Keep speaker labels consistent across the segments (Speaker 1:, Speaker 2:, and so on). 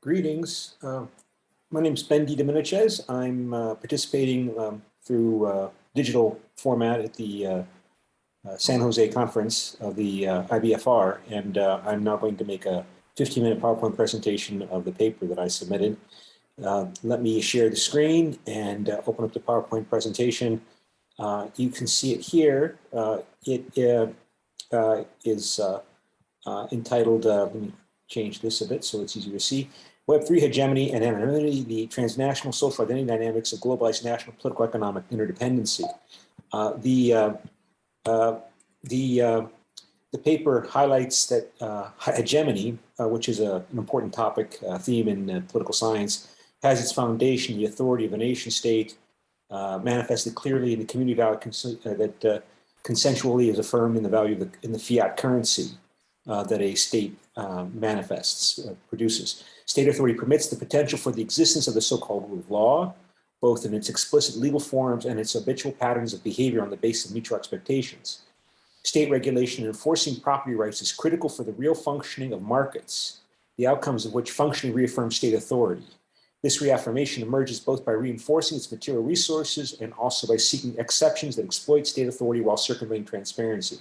Speaker 1: Greetings. My name is Ben Dominguez. I'm participating through digital format at the San Jose conference of the IBFR, and I'm now going to make a 15-minute PowerPoint presentation of the paper that I submitted. Let me share the screen and open up the PowerPoint presentation. You can see it here. It is entitled, let me change this a bit so it's easier to see, Web3 Hegemony and Anonymity, the Transnational Social Identity Dynamics of Globalized National Political Economic Interdependency. The paper highlights that hegemony, which is an important topic, theme in political science, has its foundation in the authority of a nation state, manifested clearly in the community value that consensually is affirmed in the value of in the fiat currency that a state manifests, produces. State authority permits the potential for the existence of the so-called rule of law, both in its explicit legal forms and its habitual patterns of behavior on the basis of mutual expectations. State regulation and enforcing property rights is critical for the real functioning of markets, the outcomes of which functionally reaffirm state authority. This reaffirmation emerges both by reinforcing its material resources and also by seeking exceptions that exploit state authority while circumventing transparency.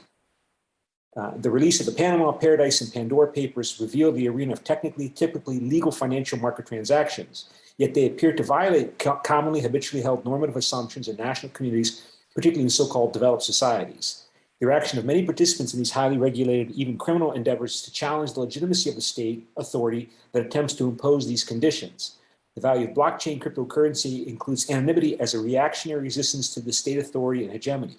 Speaker 1: The release of the Panama, Paradise, and Pandora Papers revealed the arena of typically legal financial market transactions, yet they appear to violate commonly habitually held normative assumptions in national communities, particularly in so-called developed societies. The reaction of many participants in these highly regulated, even criminal endeavors to challenge the legitimacy of the state authority that attempts to impose these conditions. The value of blockchain cryptocurrency includes anonymity as a reactionary resistance to the state authority and hegemony.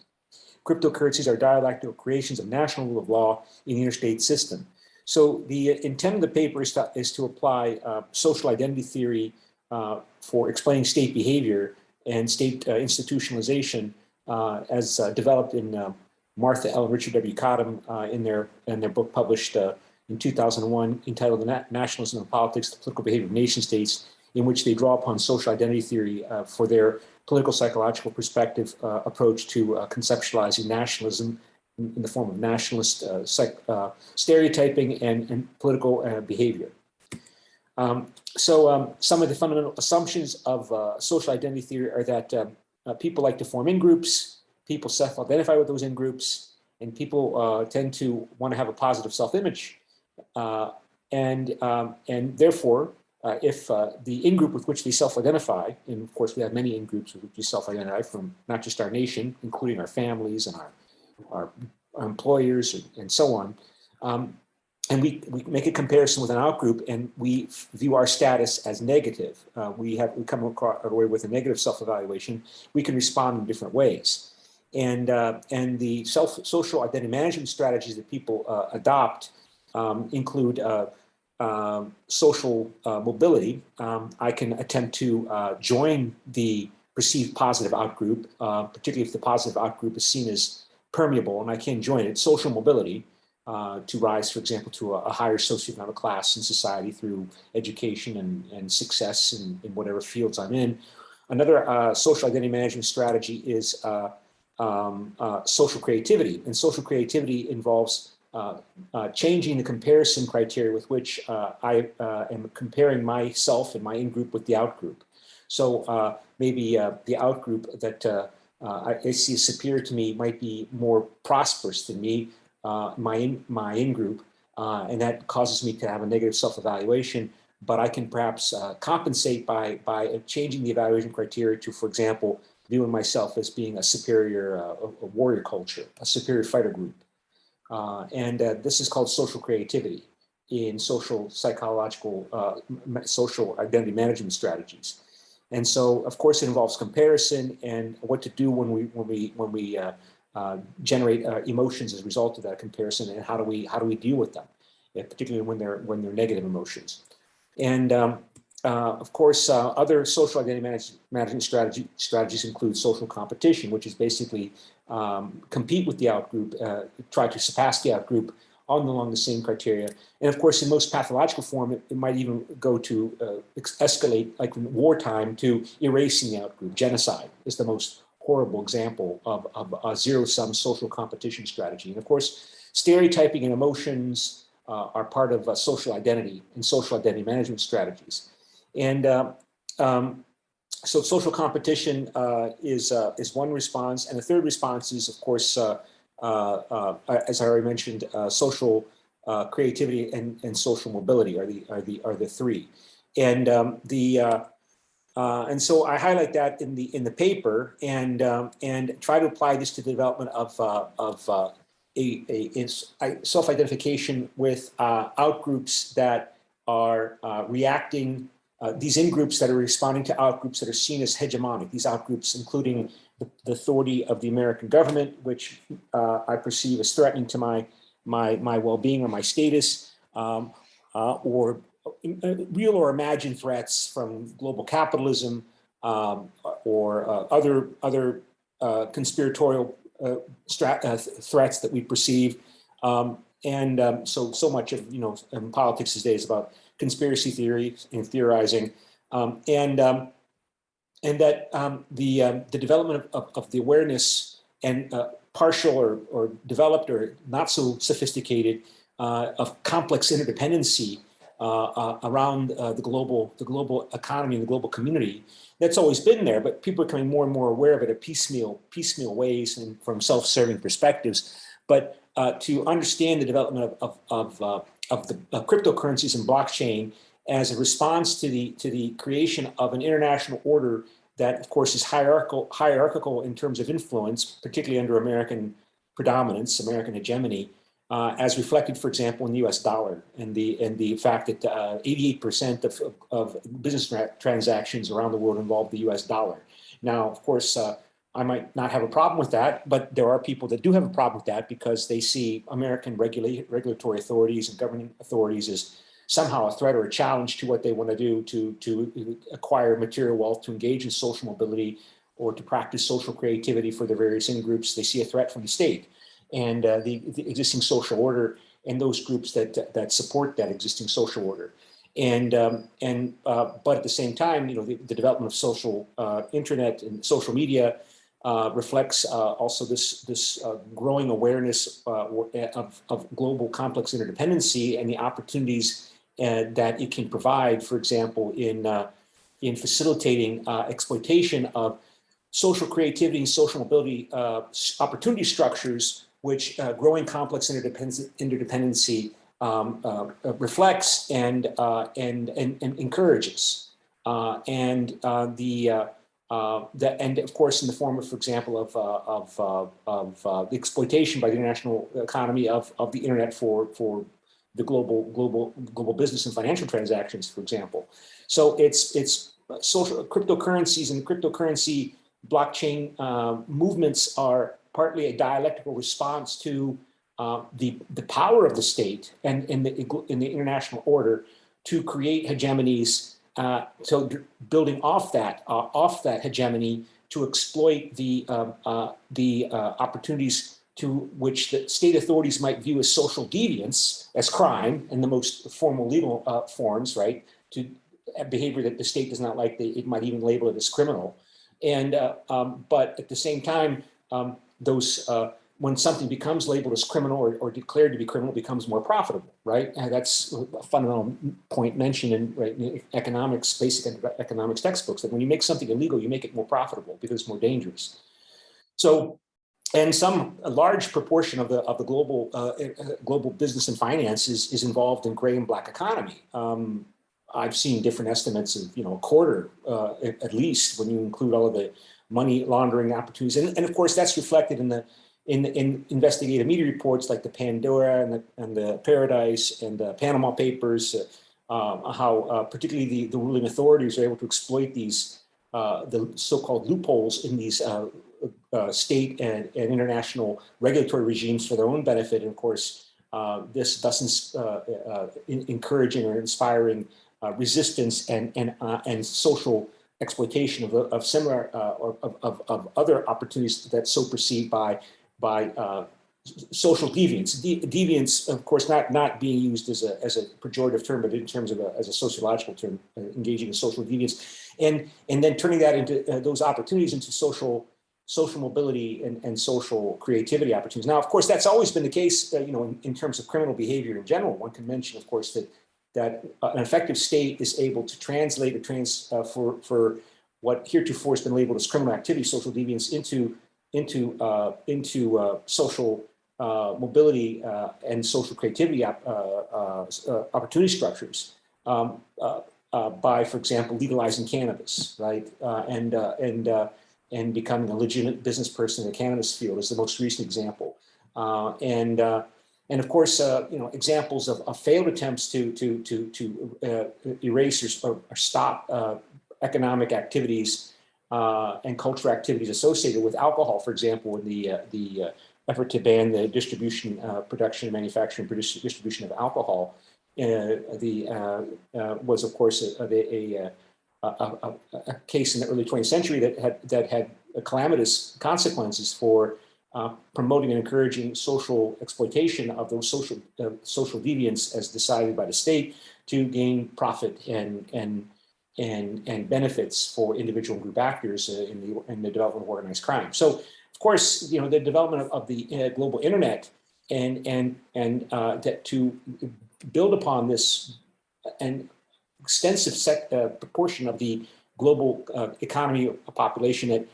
Speaker 1: Cryptocurrencies are dialectical creations of national rule of law in the interstate system. So the intent of the paper is to apply social identity theory for explaining state behavior and state institutionalization as developed in Martha L. and Richard W. Cottom in their book published in 2001 entitled The Nationalism and Politics, the Political Behavior of Nation States, in which they draw upon social identity theory for their political psychological perspective approach to conceptualizing nationalism in the form of nationalist stereotyping and political behavior. Some of the fundamental assumptions of social identity theory are that people like to form in-groups, people self-identify with those in-groups, and people tend to want to have a positive self-image. And therefore, if the in-group with which they self-identify, and of course we have many in-groups with which we self-identify from not just our nation, including our families and our employers and so on, and we make a comparison with an out-group and we view our status as negative. We come away with a negative self-evaluation. We can respond in different ways. And the social identity management strategies that people adopt include social mobility. I can attempt to join the perceived positive outgroup, particularly if the positive outgroup is seen as permeable, and I can join it. Social mobility to rise, for example, to a higher socioeconomic class in society through education and success in whatever fields I'm in. Another social identity management strategy is social creativity, and social creativity involves changing the comparison criteria with which I am comparing myself and my in-group with the out-group. So maybe the out-group that I see as superior to me might be more prosperous than me, my in-group, and that causes me to have a negative self-evaluation, but I can perhaps compensate by changing the evaluation criteria to, for example, viewing myself as being a superior a warrior culture, a superior fighter group. This is called social creativity in social psychological, social identity management strategies. And so, of course, it involves comparison and what to do when we generate emotions as a result of that comparison, and how do we deal with them, particularly when they're negative emotions. And of course, other social identity management strategies include social competition, which is basically compete with the outgroup, try to surpass the outgroup along the same criteria. And of course, in most pathological form, it might even go to escalate, like in wartime, to erasing the outgroup. Genocide is the most horrible example of a zero-sum social competition strategy. And of course, stereotyping and emotions are part of social identity and social identity management strategies. And so social competition is one response, and the third response is, of course, as I already mentioned, social creativity and social mobility are the three, and and so I highlight that in the paper and try to apply this to the development of a self-identification with outgroups that are reacting. These in-groups that are responding to outgroups that are seen as hegemonic. These outgroups, including the authority of the American government, which I perceive as threatening to my well-being or my status, or real or imagined threats from global capitalism or other conspiratorial threats that we perceive. So much of in politics these days about conspiracy theory and theorizing, and that the development of the awareness and partial or developed or not so sophisticated of complex interdependency around the global economy and the global community. That's always been there, but people are becoming more and more aware of it at piecemeal ways and from self-serving perspectives. But to understand the development of the cryptocurrencies and blockchain as a response to the creation of an international order that, of course, is hierarchical in terms of influence, particularly under American predominance, American hegemony, as reflected, for example, in the U.S. dollar, and the fact that 88% of business transactions around the world involve the U.S. dollar. Now, of course, I might not have a problem with that, but there are people that do have a problem with that because they see American regulatory authorities and government authorities as somehow a threat or a challenge to what they want to do to acquire material wealth, to engage in social mobility, or to practice social creativity for the various in-groups. They see a threat from the state and the existing social order and those groups that support that existing social order. But at the same time, the development of social internet and social media reflects also this growing awareness of global complex interdependency and the opportunities that it can provide, for example, in facilitating exploitation of social creativity and social mobility opportunity structures, which growing complex interdependency reflects and encourages, and of course in the form of, for example, of the exploitation by the international economy of the internet for the global business and financial transactions, for example. So it's social cryptocurrencies and cryptocurrency blockchain movements are partly a dialectical response to the power of the state and in the international order to create hegemonies. So building off that hegemony to exploit the opportunities to which the state authorities might view as social deviance, as crime in the most formal legal forms, right? To behavior that the state does not like, it might even label it as criminal. And but at the same time, when something becomes labeled as criminal or declared to be criminal, it becomes more profitable, right? And that's a fundamental point mentioned in economics, basic economics textbooks, that when you make something illegal, you make it more profitable because it's more dangerous. So, and a large proportion of the global business and finance is involved in gray and black economy. I've seen different estimates of a quarter at least when you include all of the money laundering opportunities, and of course that's reflected in investigative media reports like the Pandora and the Paradise and the Panama Papers, how particularly the ruling authorities are able to exploit these the so-called loopholes in these state and international regulatory regimes for their own benefit. And of course, this thus encouraging or inspiring resistance and social exploitation of similar or of other opportunities that's so perceived by social deviance. Deviance, of course, not being used as a pejorative term, but in terms of as a sociological term, engaging in social deviance, and then turning that into those opportunities into social social mobility and social creativity opportunities. Now, of course, that's always been the case, in terms of criminal behavior in general. One can mention, of course, that an effective state is able to translate for what heretofore has been labeled as criminal activity, social deviance, into social mobility and social creativity opportunity structures by, for example, legalizing cannabis, right, and becoming a legitimate business person in the cannabis field is the most recent example, and of course, examples of failed attempts to erase or stop economic activities and cultural activities associated with alcohol, for example, in the effort to ban the distribution, production, manufacturing, distribution of alcohol, was of course a case in the early 20th century that had calamitous consequences for promoting and encouraging social exploitation of those social deviants as decided by the state to gain profit and benefits for individual and group actors in the development of organized crime. So, of course, the development of the global internet and that to build upon this and extensive proportion of the global economy population that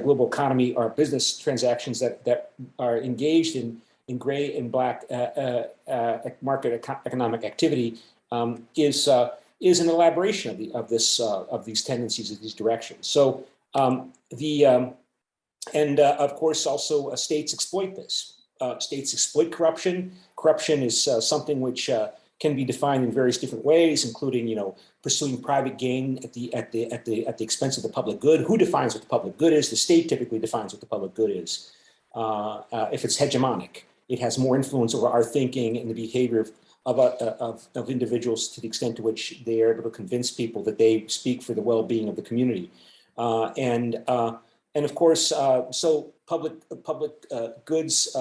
Speaker 1: global economy or business transactions that are engaged in gray and black market economic activity is an elaboration of these tendencies, of these directions. So of course also states exploit this. States exploit corruption. Corruption is something which can be defined in various different ways, including pursuing private gain at the expense of the public good. Who defines what the public good is? The state typically defines what the public good is. If it's hegemonic, it has more influence over our thinking and the behavior of individuals to the extent to which they are able to convince people that they speak for the well-being of the community. And of course, so public goods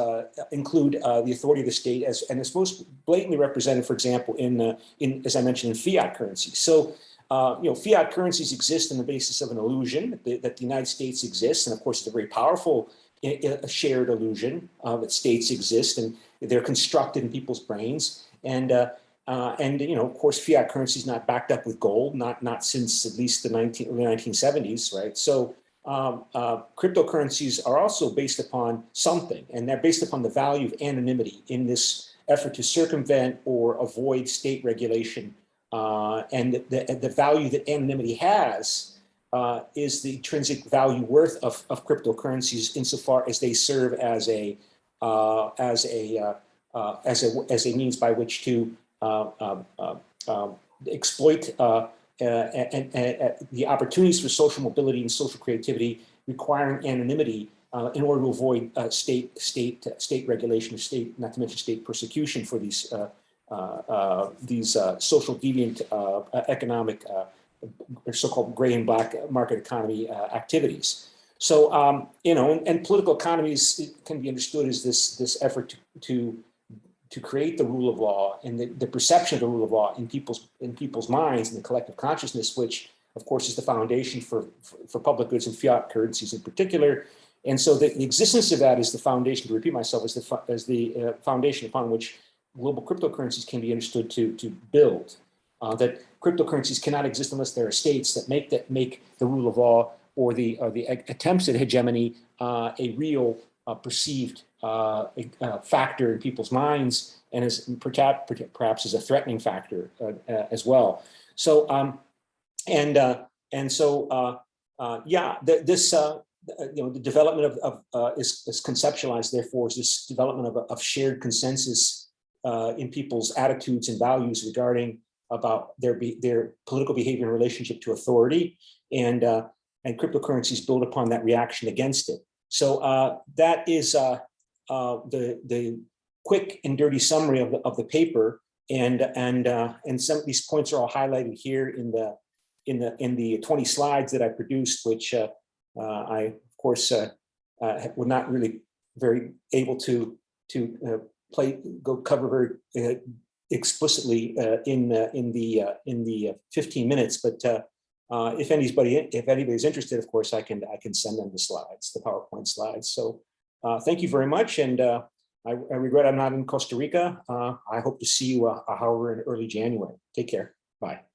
Speaker 1: include the authority of the state and it's most blatantly represented, for example, in as I mentioned, in fiat currency. So fiat currencies exist on the basis of an illusion that the United States exists, and of course, it's a very powerful shared illusion that states exist, and they're constructed in people's brains. And of course, fiat currency is not backed up with gold, not since at least the early 1970s, right? So cryptocurrencies are also based upon something, and they're based upon the value of anonymity in this effort to circumvent or avoid state regulation. And the value that anonymity has is the intrinsic value worth of cryptocurrencies insofar as they serve as a means by which to exploit the opportunities for social mobility and social creativity requiring anonymity in order to avoid state regulation of state, not to mention state persecution for these social deviant economic or so-called gray and black market economy activities. So and political economies can be understood as this effort to create the rule of law and the perception of the rule of law in people's minds and the collective consciousness, which of course is the foundation for public goods and fiat currencies in particular. And so the existence of that is the foundation, to repeat myself, is the foundation upon which global cryptocurrencies can be understood to build. That cryptocurrencies cannot exist unless there are states that make the rule of law or the attempts at hegemony a real perceived factor in people's minds, and as perhaps as a threatening factor as well. So the development is conceptualized, therefore, as this development of shared consensus in people's attitudes and values regarding about their political behavior in relationship to authority, and cryptocurrencies build upon that reaction against it. So that is the quick and dirty summary of the paper, and some of these points are all highlighted here in the 20 slides that I produced, which I of course were not really very able to cover very explicitly in the 15 minutes, but If anybody's interested, of course, I can send them the slides, the PowerPoint slides. So thank you very much. And I regret I'm not in Costa Rica. I hope to see you, however, in early January. Take care. Bye.